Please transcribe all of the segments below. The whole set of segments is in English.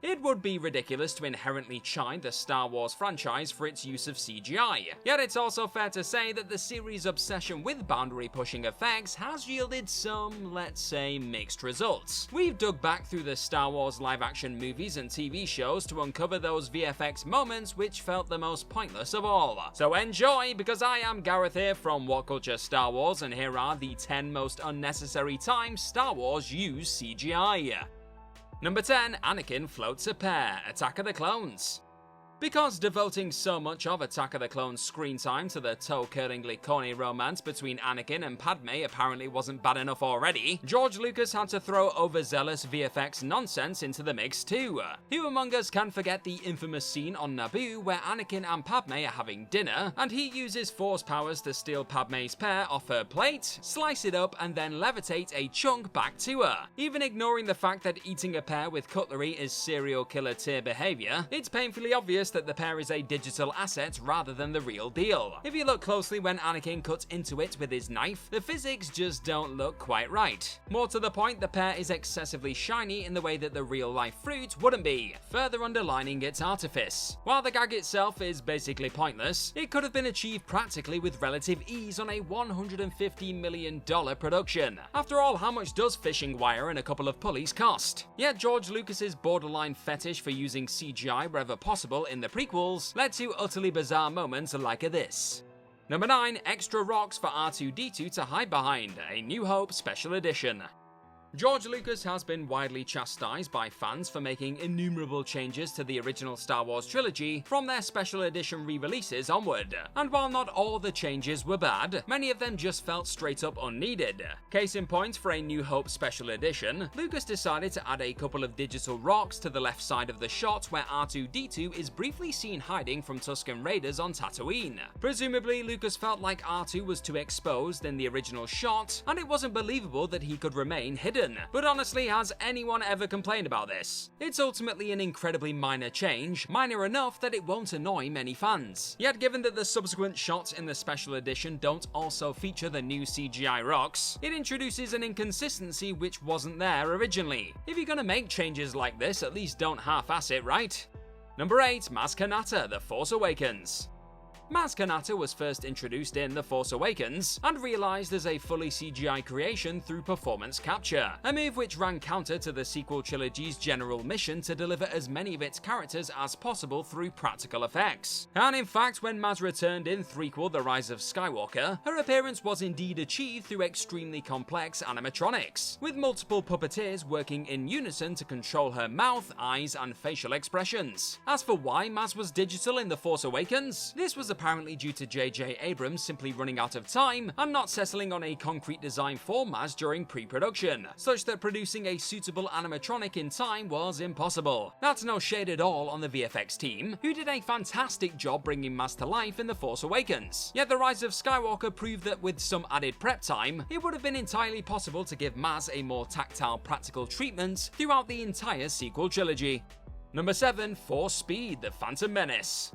It would be ridiculous to inherently chide the Star Wars franchise for its use of CGI, yet it's also fair to say that the series' obsession with boundary-pushing effects has yielded some, let's say, mixed results. We've dug back through the Star Wars live-action movies and TV shows to uncover those VFX moments which felt the most pointless of all. So enjoy, because I am Gareth here from What Culture Star Wars, and here are the 10 most unnecessary times Star Wars used CGI. Number 10. Anakin floats a PEAR, Attack of the Clones. Because devoting so much of Attack of the Clones screen time to the toe-curlingly corny romance between Anakin and Padme apparently wasn't bad enough already, George Lucas had to throw overzealous VFX nonsense into the mix too. Who among us can forget the infamous scene on Naboo where Anakin and Padme are having dinner, and he uses force powers to steal Padme's pear off her plate, slice it up, and then levitate a chunk back to her. Even ignoring the fact that eating a pear with cutlery is serial killer tier behavior, it's painfully obvious that the pear is a digital asset rather than the real deal. If you look closely when Anakin cuts into it with his knife, the physics just don't look quite right. More to the point, the pear is excessively shiny in the way that the real-life fruit wouldn't be, further underlining its artifice. While the gag itself is basically pointless, it could have been achieved practically with relative ease on a $150 million production. After all, how much does fishing wire and a couple of pulleys cost? Yet George Lucas's borderline fetish for using CGI wherever possible in the prequels led to utterly bizarre moments like this. Number 9. Extra rocks for R2-D2 to hide behind, A New Hope Special Edition. George Lucas has been widely chastised by fans for making innumerable changes to the original Star Wars trilogy from their special edition re-releases onward. And while not all the changes were bad, many of them just felt straight up unneeded. Case in point, for A New Hope Special Edition, Lucas decided to add a couple of digital rocks to the left side of the shot where R2-D2 is briefly seen hiding from Tusken Raiders on Tatooine. Presumably, Lucas felt like R2 was too exposed in the original shot, and it wasn't believable that he could remain hidden. But honestly, has anyone ever complained about this? It's ultimately an incredibly minor change, minor enough that it won't annoy many fans. Yet given that the subsequent shots in the special edition don't also feature the new CGI rocks, it introduces an inconsistency which wasn't there originally. If you're gonna make changes like this, at least don't half-ass it, right? Number 8. Maz Kanata, The Force Awakens. Maz Kanata was first introduced in The Force Awakens and realized as a fully CGI creation through performance capture, a move which ran counter to the sequel trilogy's general mission to deliver as many of its characters as possible through practical effects. And in fact, when Maz returned in threequel The Rise of Skywalker, her appearance was indeed achieved through extremely complex animatronics, with multiple puppeteers working in unison to control her mouth, eyes, and facial expressions. As for why Maz was digital in The Force Awakens, this was apparently due to J.J. Abrams simply running out of time and not settling on a concrete design for Maz during pre-production, such that producing a suitable animatronic in time was impossible. That's no shade at all on the VFX team, who did a fantastic job bringing Maz to life in The Force Awakens. Yet The Rise of Skywalker proved that with some added prep time, it would have been entirely possible to give Maz a more tactile, practical treatment throughout the entire sequel trilogy. Number 7. Force Speed, The Phantom Menace.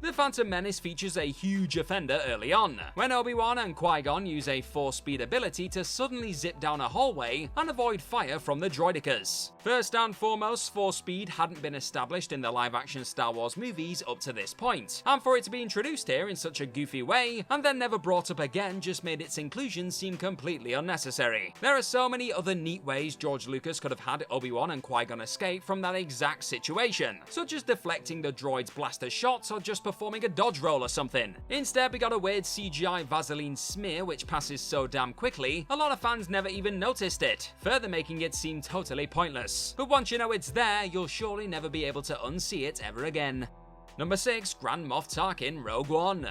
The Phantom Menace features a huge offender early on, when Obi-Wan and Qui-Gon use a force speed ability to suddenly zip down a hallway and avoid fire from the droidicas. First and foremost, force speed hadn't been established in the live-action Star Wars movies up to this point, and for it to be introduced here in such a goofy way, and then never brought up again, just made its inclusion seem completely unnecessary. There are so many other neat ways George Lucas could have had Obi-Wan and Qui-Gon escape from that exact situation, such as deflecting the droid's blaster shots or just performing a dodge roll or something. Instead, we got a weird CGI Vaseline smear which passes so damn quickly, a lot of fans never even noticed it, further making it seem totally pointless. But once you know it's there, you'll surely never be able to unsee it ever again. Number 6. Grand Moff Tarkin, Rogue One.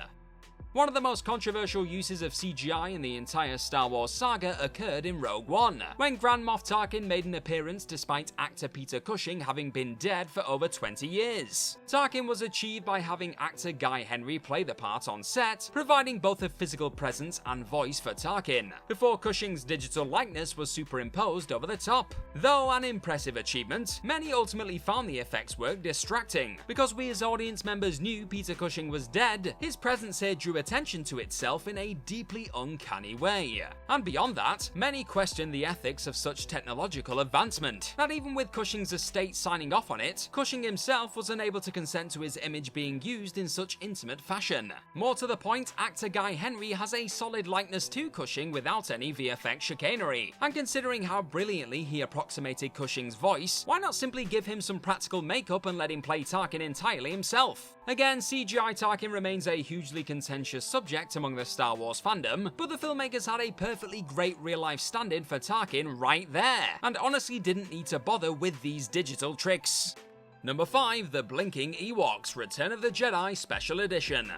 One of the most controversial uses of CGI in the entire Star Wars saga occurred in Rogue One, when Grand Moff Tarkin made an appearance despite actor Peter Cushing having been dead for over 20 years. Tarkin was achieved by having actor Guy Henry play the part on set, providing both a physical presence and voice for Tarkin, before Cushing's digital likeness was superimposed over the top. Though an impressive achievement, many ultimately found the effects work distracting, because we as audience members knew Peter Cushing was dead, his presence here drew attention to itself in a deeply uncanny way. And beyond that, many question the ethics of such technological advancement, that even with Cushing's estate signing off on it, Cushing himself was unable to consent to his image being used in such intimate fashion. More to the point, actor Guy Henry has a solid likeness to Cushing without any VFX chicanery, and considering how brilliantly he approximated Cushing's voice, why not simply give him some practical makeup and let him play Tarkin entirely himself? Again, CGI Tarkin remains a hugely contentious subject among the Star Wars fandom, but the filmmakers had a perfectly great real-life stand-in for Tarkin right there, and honestly didn't need to bother with these digital tricks. Number 5. The Blinking Ewoks Return of the Jedi Special Edition.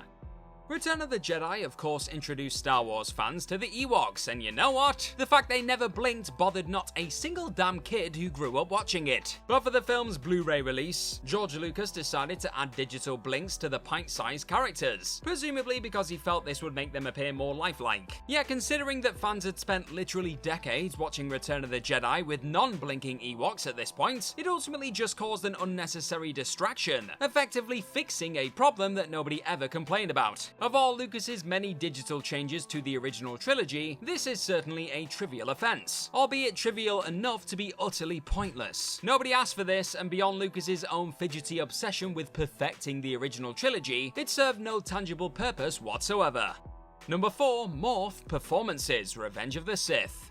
Return of the Jedi, of course, introduced Star Wars fans to the Ewoks, and you know what? The fact they never blinked bothered not a single damn kid who grew up watching it. But for the film's Blu-ray release, George Lucas decided to add digital blinks to the pint-sized characters, presumably because he felt this would make them appear more lifelike. Yet considering that fans had spent literally decades watching Return of the Jedi with non-blinking Ewoks at this point, it ultimately just caused an unnecessary distraction, effectively fixing a problem that nobody ever complained about. Of all Lucas's many digital changes to the original trilogy, this is certainly a trivial offense, albeit trivial enough to be utterly pointless. Nobody asked for this, and beyond Lucas's own fidgety obsession with perfecting the original trilogy, it served no tangible purpose whatsoever. Number 4. MOFF Performances Revenge of the Sith.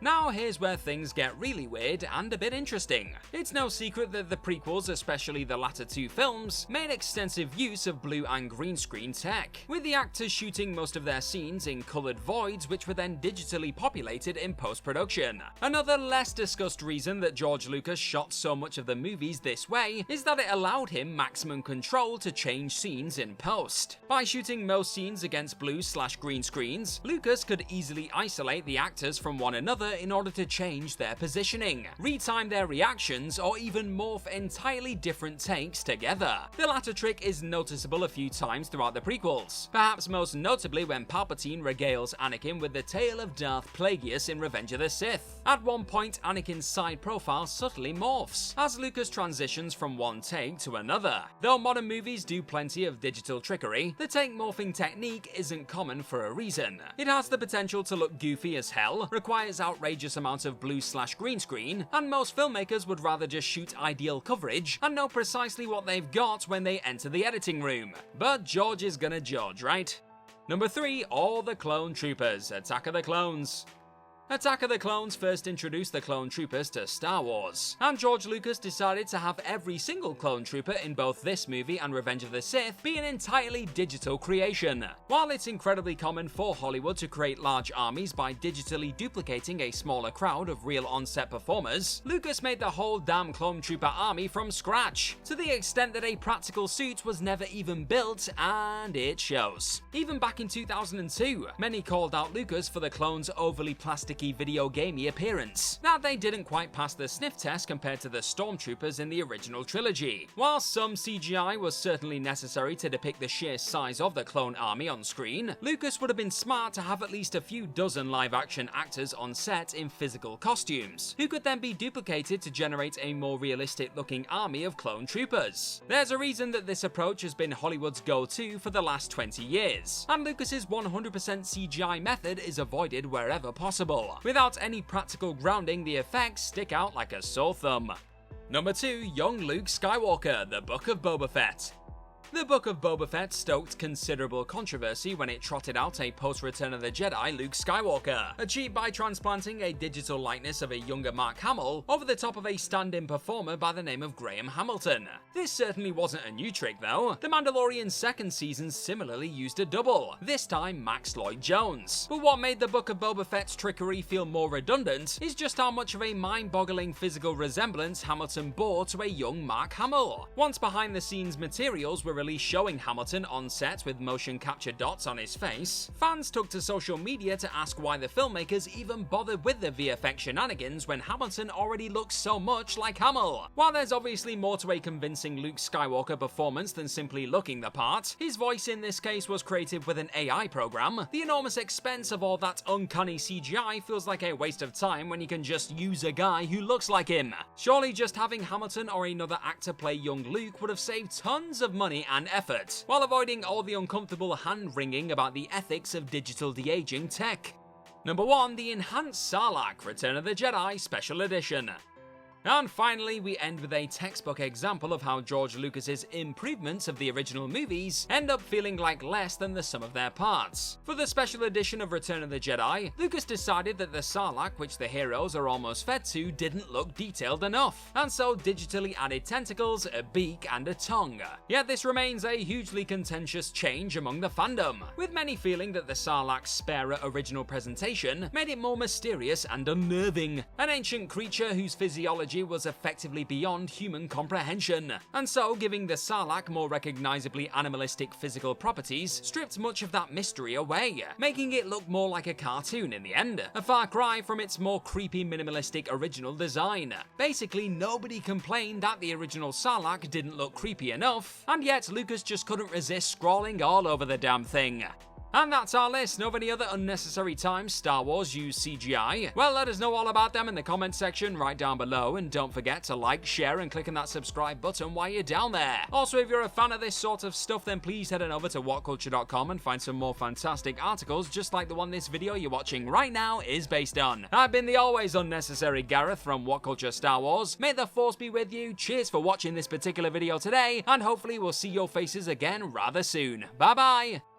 Now here's where things get really weird and a bit interesting. It's no secret that the prequels, especially the latter two films, made extensive use of blue and green screen tech, with the actors shooting most of their scenes in coloured voids which were then digitally populated in post-production. Another less discussed reason that George Lucas shot so much of the movies this way is that it allowed him maximum control to change scenes in post. By shooting most scenes against blue/green screens, Lucas could easily isolate the actors from one another in order to change their positioning, retime their reactions, or even morph entirely different takes together. The latter trick is noticeable a few times throughout the prequels, perhaps most notably when Palpatine regales Anakin with the tale of Darth Plagueis in Revenge of the Sith. At one point, Anakin's side profile subtly morphs, as Lucas transitions from one take to another. Though modern movies do plenty of digital trickery, the take morphing technique isn't common for a reason. It has the potential to look goofy as hell, requires outrageous amounts of blue/green screen, and most filmmakers would rather just shoot ideal coverage and know precisely what they've got when they enter the editing room. But George is gonna George, right? Number 3. All the Clone Troopers Attack of the Clones. Attack of the Clones first introduced the clone troopers to Star Wars, and George Lucas decided to have every single clone trooper in both this movie and Revenge of the Sith be an entirely digital creation. While it's incredibly common for Hollywood to create large armies by digitally duplicating a smaller crowd of real on-set performers, Lucas made the whole damn clone trooper army from scratch, to the extent that a practical suit was never even built, and it shows. Even back in 2002, many called out Lucas for the clones' overly plastic video gamey appearance, that they didn't quite pass the sniff test compared to the stormtroopers in the original trilogy. While some CGI was certainly necessary to depict the sheer size of the clone army on screen, Lucas would have been smart to have at least a few dozen live-action actors on set in physical costumes, who could then be duplicated to generate a more realistic-looking army of clone troopers. There's a reason that this approach has been Hollywood's go-to for the last 20 years, and Lucas's 100% CGI method is avoided wherever possible. Without any practical grounding, the effects stick out like a sore thumb. Number 2. Young Luke Skywalker, The Book of Boba Fett. The Book of Boba Fett stoked considerable controversy when it trotted out a post-Return of the Jedi Luke Skywalker, achieved by transplanting a digital likeness of a younger Mark Hamill over the top of a stand-in performer by the name of Graham Hamilton. This certainly wasn't a new trick though. The Mandalorian's second season similarly used a double, this time Max Lloyd-Jones. But what made the Book of Boba Fett's trickery feel more redundant is just how much of a mind-boggling physical resemblance Hamilton bore to a young Mark Hamill. Once behind-the-scenes materials were released showing Hamilton on set with motion capture dots on his face, fans took to social media to ask why the filmmakers even bothered with the VFX shenanigans when Hamilton already looks so much like Hamill. While there's obviously more to a convincing Luke Skywalker performance than simply looking the part, his voice in this case was created with an AI program. The enormous expense of all that uncanny CGI feels like a waste of time when you can just use a guy who looks like him. Surely just having Hamilton or another actor play young Luke would have saved tons of money and effort, while avoiding all the uncomfortable hand-wringing about the ethics of digital de-aging tech. Number 1. The Enhanced SARLACC Return of the Jedi Special Edition. And finally, we end with a textbook example of how George Lucas's improvements of the original movies end up feeling like less than the sum of their parts. For the special edition of Return of the Jedi, Lucas decided that the SARLACC which the heroes are almost fed to didn't look detailed enough, and so digitally added tentacles, a beak, and a tongue. Yet this remains a hugely contentious change among the fandom, with many feeling that the SARLACC's sparer original presentation made it more mysterious and unnerving, an ancient creature whose physiology was effectively beyond human comprehension, and so giving the SARLACC more recognizably animalistic physical properties stripped much of that mystery away, making it look more like a cartoon in the end, a far cry from its more creepy minimalistic original design. Basically, nobody complained that the original SARLACC didn't look creepy enough, and yet Lucas just couldn't resist scrawling all over the damn thing. And that's our list. Of any other unnecessary times Star Wars used CGI? Well, let us know all about them in the comment section right down below, and don't forget to like, share, and click on that subscribe button while you're down there. Also, if you're a fan of this sort of stuff, then please head on over to whatculture.com and find some more fantastic articles just like the one this video you're watching right now is based on. I've been the always unnecessary Gareth from What Culture Star Wars. May the Force be with you. Cheers for watching this particular video today, and hopefully we'll see your faces again rather soon. Bye bye!